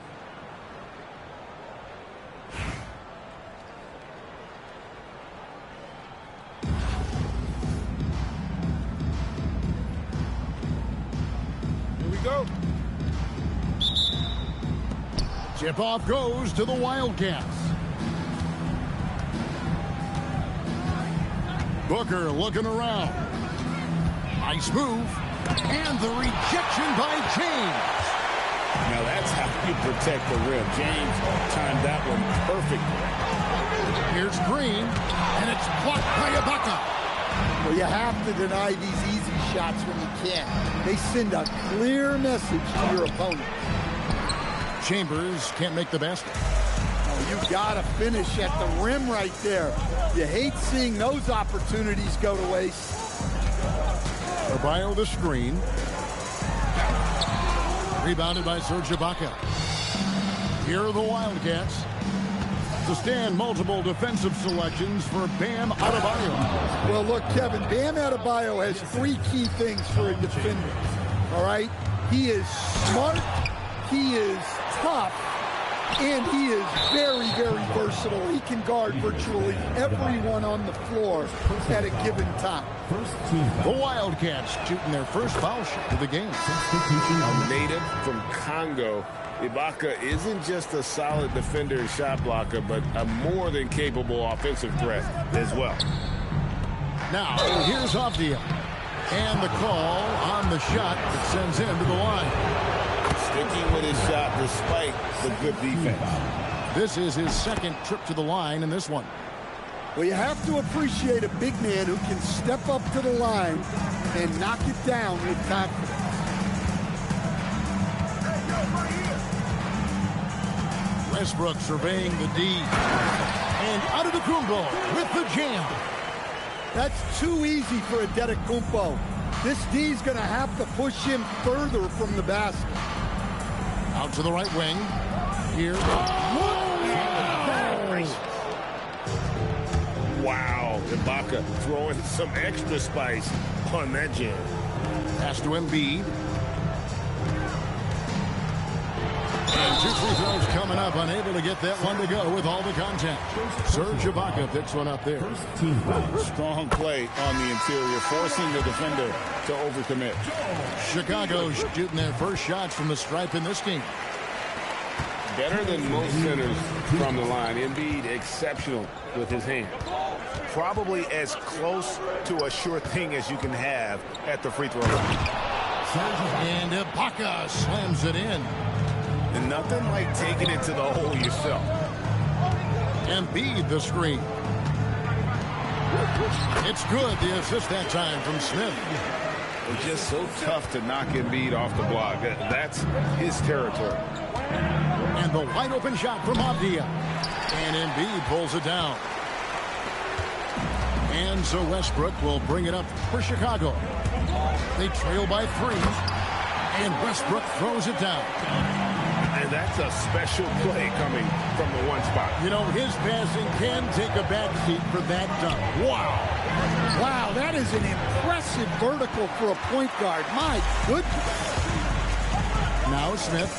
Here we go. Tip-off goes to the Wildcats. Booker looking around. Nice move. And the rejection by James. Now that's how you protect the rim. James timed that one perfectly. Here's Green, and it's blocked by Ibaka. Well, you have to deny these easy shots when you can. They send a clear message to your opponent. Chambers can't make the basket. Oh, you got to finish at the rim right there. You hate seeing those opportunities go to waste. Adebayo the screen. Rebounded by Serge Ibaka. Here are the Wildcats to stand multiple defensive selections for Bam Adebayo. Well, look, Kevin, Bam Adebayo has 3 key things for a defender. All right? He is smart, he is tough, and he is very, very versatile. He can guard virtually everyone on the floor at a given time. The Wildcats shooting their first foul shot of the game. A native from Congo, Ibaka isn't just a solid defender and shot blocker, but a more than capable offensive threat as well. Now, here's Avdia. And the call on the shot that sends him to the line. Sticking with his shot despite the good defense. This is his second trip to the line in this one. Well, you have to appreciate a big man who can step up to the line and knock it down with confidence. Westbrook surveying the D. And Antetokounmpo with the jam. That's too easy for Antetokounmpo. This D's going to have to push him further from the basket. Out to the right wing. Here. Wow, Ibaka throwing some extra spice on that jam. Pass to Embiid. And 2 free throws coming up, unable to get that one to go with all the contact. Serge Ibaka picks one up there. Strong play on the interior, forcing the defender to overcommit. Chicago shooting their first shots from the stripe in this game. Better than most centers from the line. Embiid exceptional with his hand. Probably as close to a sure thing as you can have at the free throw line. And Ibaka slams it in. And nothing like taking it to the hole yourself. Embiid the screen. It's good. The assist that time from Smith. It's just so tough to knock Embiid off the block. That's his territory. And the wide open shot from Avdia. And Embiid pulls it down. And so Westbrook will bring it up for Chicago. They trail by 3. And Westbrook throws it down. And that's a special play coming from the one spot. You know, his passing can take a back seat for that dunk. Wow. Wow, that is an impressive vertical for a point guard. My goodness. Now Smith,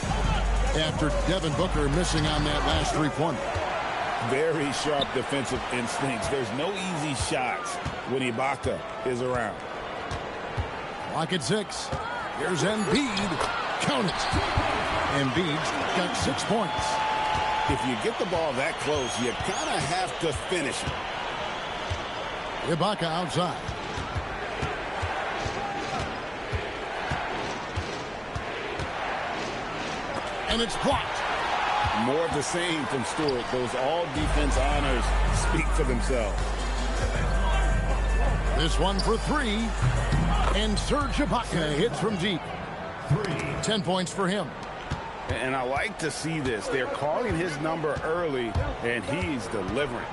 after Devin Booker missing on that last 3-pointer. Very sharp defensive instincts. There's no easy shots when Ibaka is around. Clock at 6. Here's Embiid. Count it. Embiid's got 6 points. If you get the ball that close, you kind of have to finish it. Ibaka outside. And it's blocked. More of the same from Stewart. Those all-defense honors speak for themselves. This one for 3. And Serge Ibaka hits from deep. 10 points for him. And I like to see this. They're calling his number early, and he's delivering.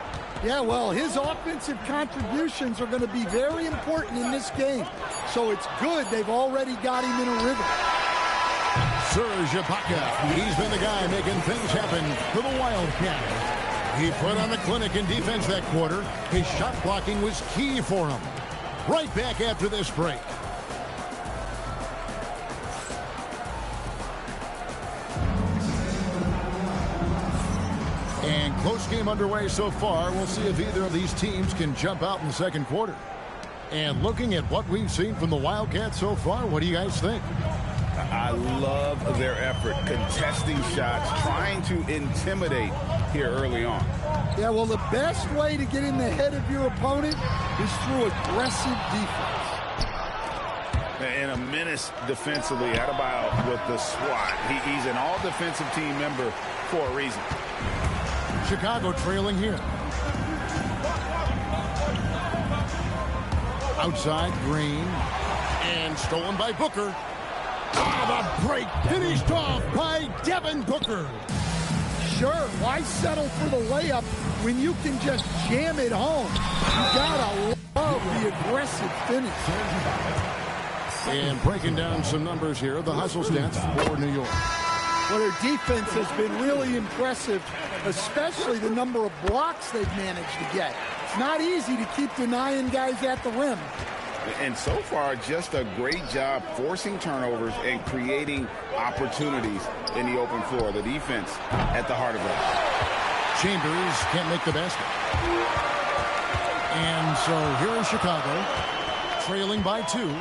Yeah, well, his offensive contributions are going to be very important in this game. So it's good they've already got him in a rhythm. Serge Ibaka, he's been the guy making things happen for the Wildcats. He put on a clinic in defense that quarter. His shot blocking was key for him. Right back after this break. And close game underway so far. We'll see if either of these teams can jump out in the second quarter. And looking at what we've seen from the Wildcats so far, what do you guys think? I love their effort, contesting shots, trying to intimidate here early on. Yeah, well, the best way to get in the head of your opponent is through aggressive defense. And a menace defensively. Adebayo with the swat. He's an all-defensive team member for a reason. Chicago trailing here. Outside, Green. And stolen by Booker. The break finished off by Devin Booker. Sure, why settle for the layup when you can just jam it home? You gotta love the aggressive finish. And breaking down some numbers here, the hustle stats for New York. Well, their defense has been really impressive, especially the number of blocks they've managed to get. It's not easy to keep denying guys at the rim. And so far, just a great job forcing turnovers and creating opportunities in the open floor. The defense at the heart of that. Chambers can't make the basket. And so here is Chicago, trailing by 2.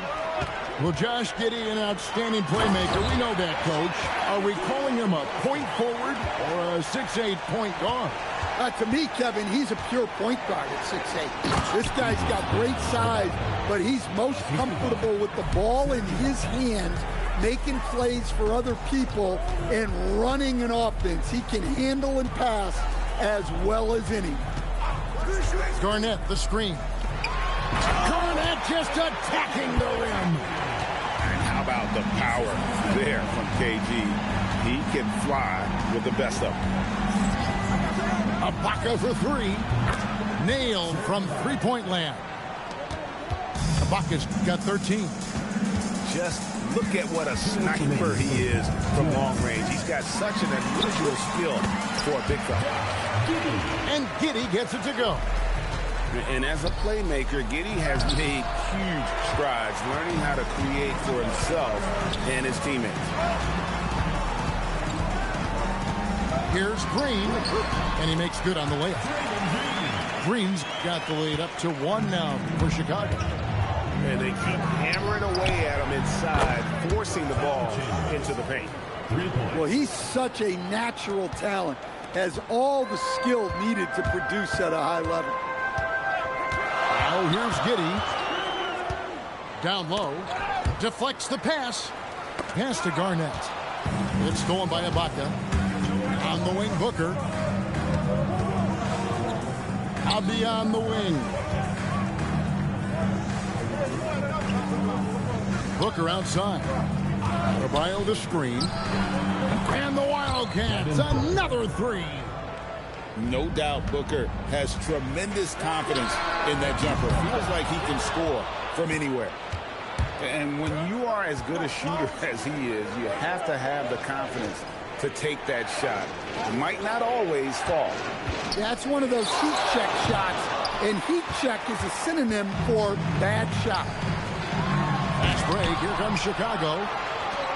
Well, Josh Giddey, an outstanding playmaker. We know that, Coach. Are we calling him a point forward or a 6'8" point guard? To me, Kevin, he's a pure point guard at 6'8". This guy's got great size, but he's most comfortable with the ball in his hands, making plays for other people, and running an offense. He can handle and pass as well as any. Garnett, the screen. Garnett just attacking the rim. And how about the power there from KG? He can fly with the best of them. Ibaka for 3. Nailed from three-point land. Ibaka's got 13. Just look at what a sniper he is from long range. He's got such an unusual skill for a big fella. And Giddey gets it to go. And as a playmaker, Giddey has made huge strides, learning how to create for himself and his teammates. Here's Green, and he makes good on the layup. Green's got the lead up to 1 now for Chicago. And they keep hammering away at him inside, forcing the ball into the paint. Well, he's such a natural talent. Has all the skill needed to produce at a high level. Now here's Giddey. Down low. Deflects the pass. Pass to Garnett. It's stolen by Ibaka. On the wing, Booker. Abi on the wing. Booker outside. Adebayo the screen. And the Wildcats, another three. No doubt Booker has tremendous confidence in that jumper. Feels like he can score from anywhere. And when you are as good a shooter as he is, you have to have the confidence to take that shot. It might not always fall. That's one of those heat check shots, and heat check is a synonym for bad shot. Fast break, here comes Chicago.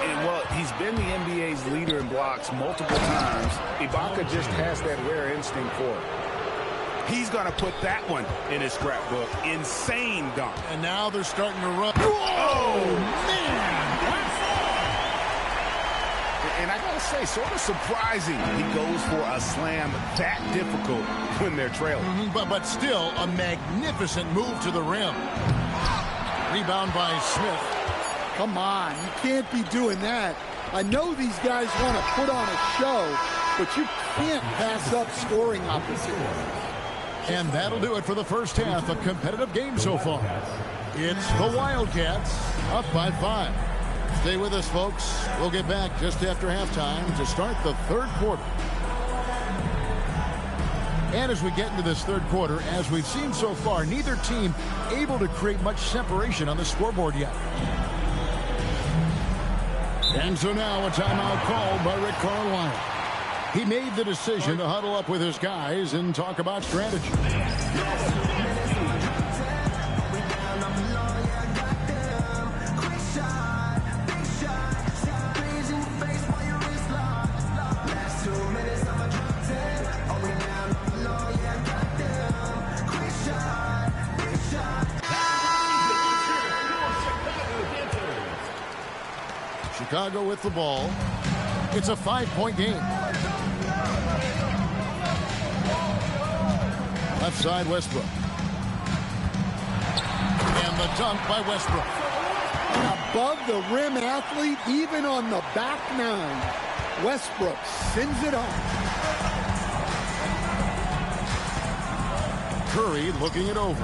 And, well, he's been the NBA's leader in blocks multiple times. Ibaka just has that rare instinct for it. He's going to put that one in his scrapbook. Insane dunk. And now they're starting to run. Whoa, man! And I got to say, sort of surprising he goes for a slam that difficult when they're trailing. But still, a magnificent move to the rim. Rebound by Smith. Come on, you can't be doing that. I know these guys want to put on a show, but you can't pass up scoring opportunities. And that'll do it for the first half. A competitive game so far. It's the Wildcats up by 5. Stay with us, folks. We'll get back just after halftime to start the third quarter. And as we get into this third quarter, as we've seen so far, neither team able to create much separation on the scoreboard yet. And so now a timeout called by Rick Carlisle. He made the decision to huddle up with his guys and talk about strategy. Chicago with the ball. It's a 5-point game. Left side, Westbrook. And the dunk by Westbrook. An above-the-rim athlete, even on the back nine. Westbrook sends it on. Curry looking it over.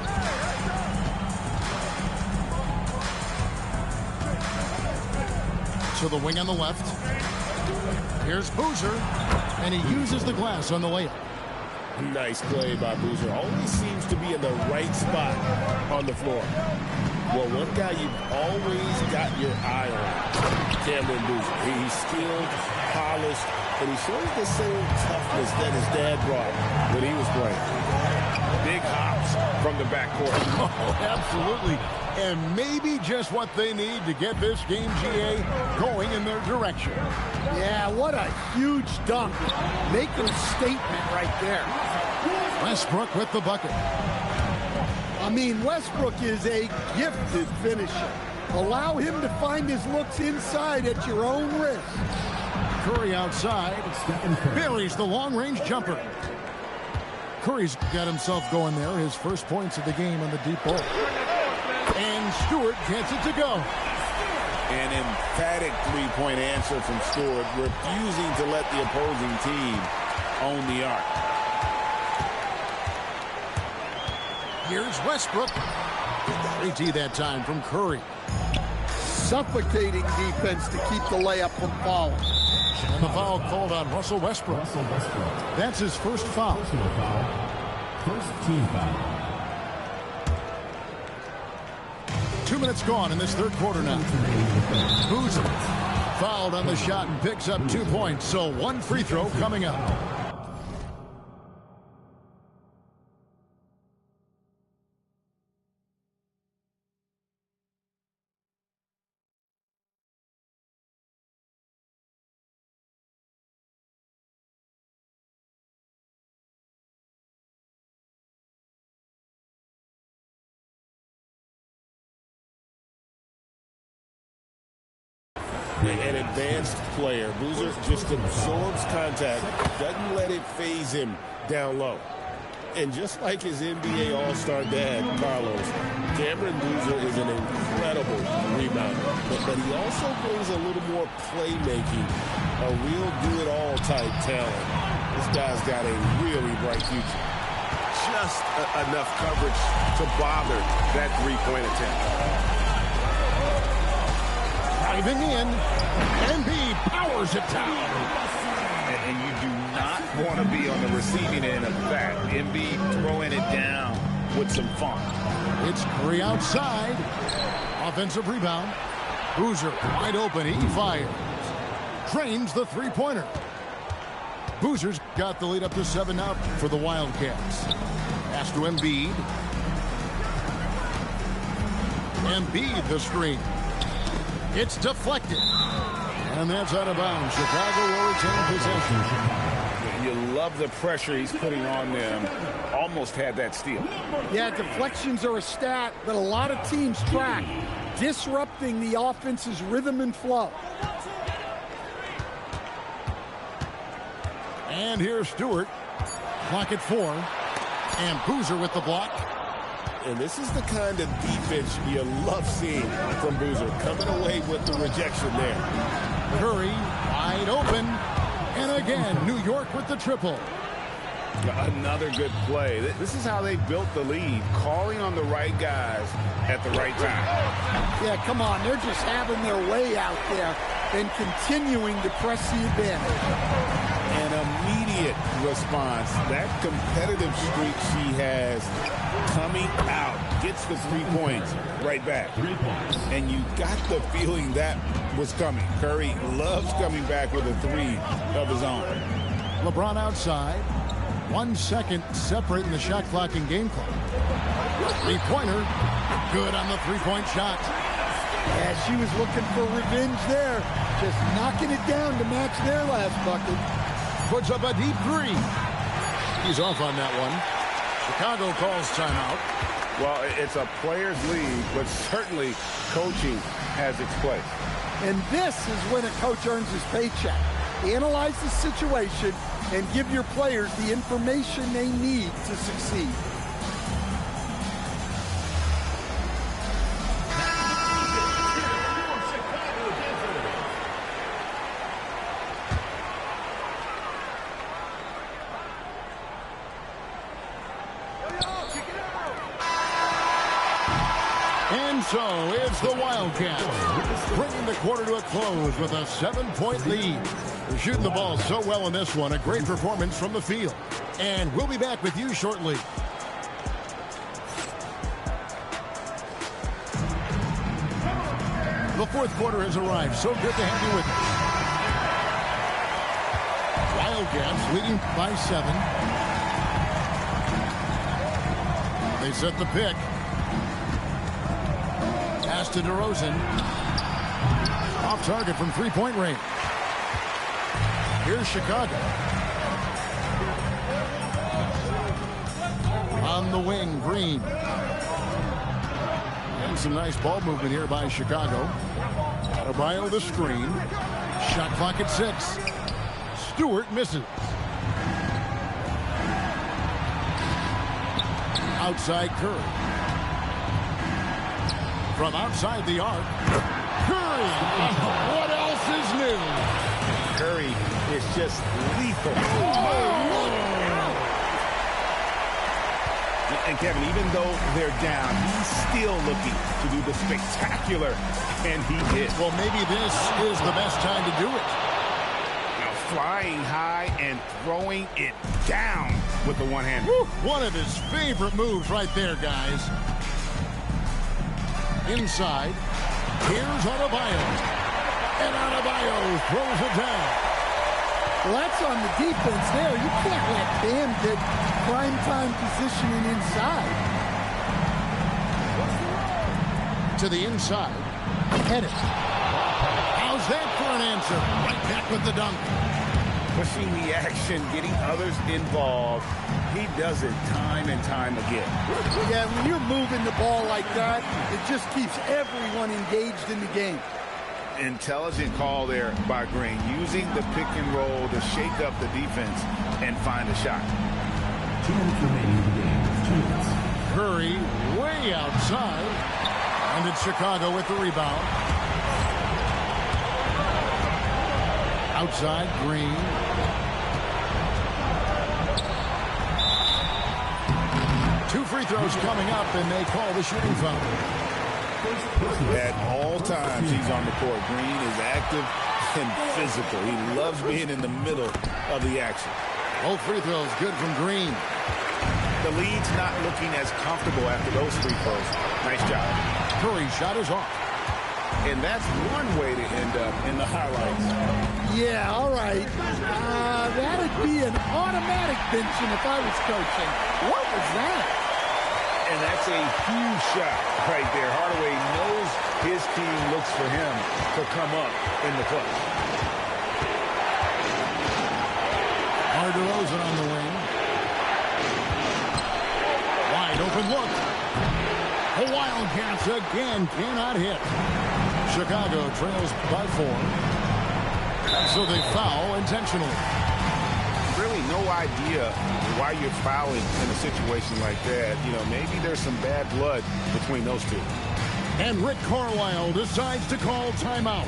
To the wing on the left. Here's Boozer, and he uses the glass on the layup. Nice play by Boozer. Always seems to be in the right spot on the floor. Well, one guy you've always got your eye on, Cameron Boozer. He's skilled, polished, and he shows the same toughness that his dad brought when he was playing. Big hops from the backcourt. Oh, absolutely. And maybe just what they need to get this game, GA, going in their direction. Yeah, what a huge dunk. Making a statement right there. Westbrook with the bucket. I mean, Westbrook is a gifted finisher. Allow him to find his looks inside at your own risk. Curry outside. Buries the long-range jumper. Curry's got himself going there. His first points of the game on the deep ball. And Stewart gets it to go. An emphatic three-point answer from Stewart, refusing to let the opposing team own the arc. Here's Westbrook. 3T that time from Curry. Suffocating defense to keep the layup from falling. And the foul called on Russell Westbrook. That's his first foul. First team foul. 2 minutes gone in this third quarter now. Boozer fouled on the shot and picks up 2 points. So one free throw coming up. An advanced player. Boozer just absorbs contact, doesn't let it phase him down low. And just like his NBA All-Star dad, Carlos, Cameron Boozer is an incredible rebounder. But he also brings a little more playmaking, a real do-it-all type talent. This guy's got a really bright future. Just enough coverage to bother that three-point attempt. Driving in, Embiid powers it down. And you do not want to be on the receiving end of that. Embiid throwing it down with some funk. It's Curry outside. Offensive rebound. Boozer wide open. He fires. Drains the three-pointer. Boozer's got the lead up to 7 now for the Wildcats. Pass to Embiid. Embiid the screen. It's deflected. And that's out of bounds. Chicago will retain possession. You love the pressure he's putting on them. Almost had that steal. Yeah, deflections are a stat that a lot of teams track, disrupting the offense's rhythm and flow. And here's Stewart. Clock at 4. And Boozer with the block. And this is the kind of defense you love seeing from Boozer. Coming away with the rejection there. Curry wide open. And again, New York with the triple. Another good play. This is how they built the lead. Calling on the right guys at the right time. Yeah, come on. They're just having their way out there and continuing to press the advantage. An immediate response. That competitive streak she has coming out. Gets the 3 points right back. 3 points. And you got the feeling that was coming. Curry loves coming back with a 3 of his own. LeBron outside. 1 second separating the shot clock and game clock. Three-pointer. Good on the three-point shot. Yeah, she was looking for revenge there. Just knocking it down to match their last bucket. Puts up a deep 3. He's off on that one. Chicago calls timeout. Well, it's a player's league, but certainly coaching has its place. And this is when a coach earns his paycheck. Analyze the situation and give your players the information they need to succeed. And so it's the Wildcats bringing the quarter to a close with a 7-point lead. They're shooting the ball so well in this one. A great performance from the field. And we'll be back with you shortly. The fourth quarter has arrived. So good to have you with us. Wildcats leading by 7. They set the pick. Pass to DeRozan. Off target from three-point range. Here's Chicago. On the wing, Green. And some nice ball movement here by Chicago. Adebayo the screen. Shot clock at 6. Stewart misses. Outside Curry. From outside the arc. Curry! What else is new? Curry is just lethal. And Kevin, even though they're down, he's still looking to do the spectacular, and he did. Well, maybe this is the best time to do it. Now flying high and throwing it down with the one hand. One of his favorite moves right there, guys. Inside. Here's Adebayo. And Adebayo throws it down. Well, that's on the defense there. You can't let Bam get primetime positioning inside. To the inside. Headed. How's that for an answer? Right back with the dunk. Pushing the action, getting others involved. He does it time and time again. Yeah, when you're moving the ball like that, it just keeps everyone engaged in the game. Intelligent call there by Green, using the pick and roll to shake up the defense and find a shot. 2 minutes remaining in the game. 2 minutes. Curry way outside. And it's Chicago with the rebound. Outside, Green. Two free throws coming up, and they call the shooting foul. At all times, he's on the court. Green is active and physical. He loves being in the middle of the action. Both free throws good from Green. The lead's not looking as comfortable after those free throws. Nice job. Curry's shot is off. And that's one way to end up in the highlights. Yeah, all right. That'd be an automatic benching if I was coaching. What was that? And that's a huge shot right there. Hardaway knows his team looks for him to come up in the clutch. DeRozan on the wing. Wide open look. The Wildcats again cannot hit. Chicago trails by 4. So they foul intentionally. Really no idea why you're fouling in a situation like that. You know, maybe there's some bad blood between those two. And Rick Carlisle decides to call timeout.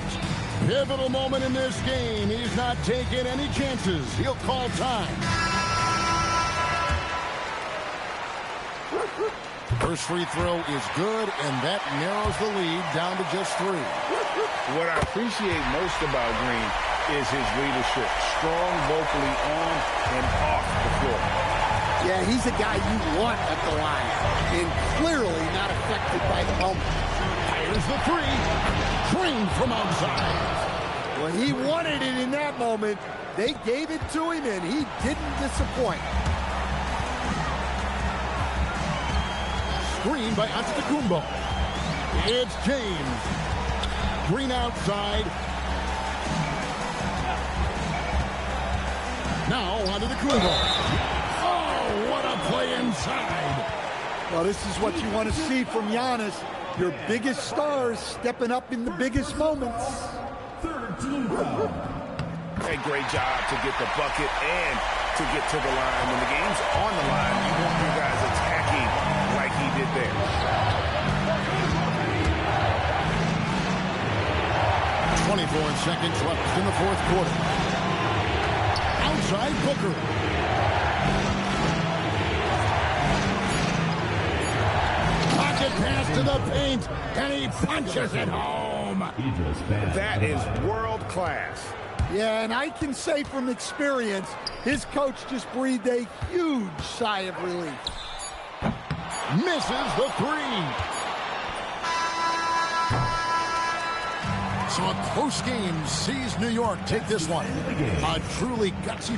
Pivotal moment in this game. He's not taking any chances. He'll call time. First free throw is good, and that narrows the lead down to just 3. What I appreciate most about Green is his leadership. Strong vocally on and off the floor. Yeah, he's a guy you want at the line, and clearly not affected by the moment. Here's the 3. Green from outside. Well, he wanted it in that moment. They gave it to him, and he didn't disappoint. Screen by Antetokounmpo. It's James. Green outside. Now onto the Antetokounmpo. Oh, what a play inside. Well, this is what you want to see from Giannis. Your biggest stars stepping up in the biggest moments. 13 foul. A great job to get the bucket and to get to the line. When the game's on the line, you want your guys attacking like he did there. 24 seconds left in the fourth quarter. Outside Booker. Pocket pass to the paint, and he punches it home. That is world class. Yeah, and I can say from experience, his coach just breathed a huge sigh of relief. Misses the 3. So a close game sees New York take this one. A truly gutsy.